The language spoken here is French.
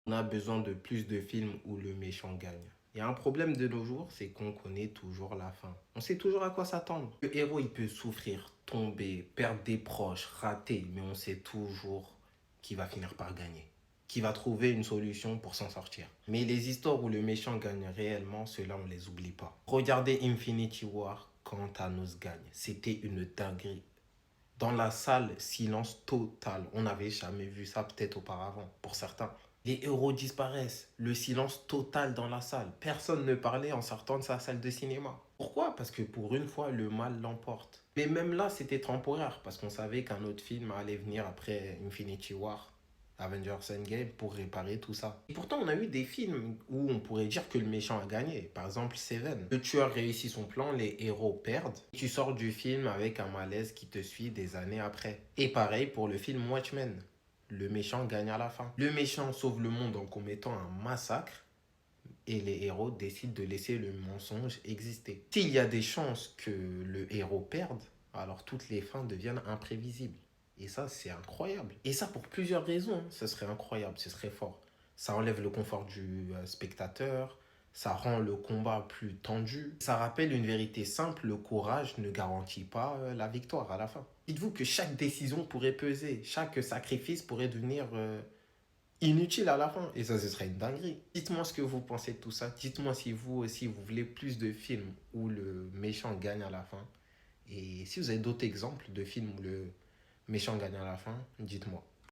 On a besoin de plus de films où le méchant gagne. Il y a un problème de nos jours, c'est qu'on connaît toujours la fin. On sait toujours à quoi s'attendre. Le héros, il peut souffrir, tomber, perdre des proches, rater, mais on sait toujours qu'il va finir par gagner, qu'il va trouver une solution pour s'en sortir. Mais les histoires où le méchant gagne réellement, ceux-là, on les oublie pas. Regardez Infinity War quand Thanos gagne. C'était une dinguerie. Dans la salle, silence total. On n'avait jamais vu ça peut-être auparavant, pour certains. Les héros disparaissent. Le silence total dans la salle. Personne ne parlait en sortant de sa salle de cinéma. Pourquoi? Parce que pour une fois, le mal l'emporte. Mais même là, c'était temporaire, parce qu'on savait qu'un autre film allait venir après Infinity War, Avengers Endgame, pour réparer tout ça. Et pourtant, on a eu des films où on pourrait dire que le méchant a gagné. Par exemple, Seven. Le tueur réussit son plan, les héros perdent. Tu sors du film avec un malaise qui te suit des années après. Et pareil pour le film Watchmen. Le méchant gagne à la fin. Le méchant sauve le monde en commettant un massacre et les héros décident de laisser le mensonge exister. S'il y a des chances que le héros perde, alors toutes les fins deviennent imprévisibles. Et ça, c'est incroyable. Et ça, pour plusieurs raisons, hein. Ce serait incroyable, ce serait fort. Ça enlève le confort du spectateur, ça rend le combat plus tendu. Ça rappelle une vérité simple, le courage ne garantit pas la victoire à la fin. Dites-vous que chaque décision pourrait peser, chaque sacrifice pourrait devenir inutile à la fin. Et ça, ce serait une dinguerie. Dites-moi ce que vous pensez de tout ça. Dites-moi si vous aussi, vous voulez plus de films où le méchant gagne à la fin. Et si vous avez d'autres exemples de films où le méchant gagne à la fin, dites-moi.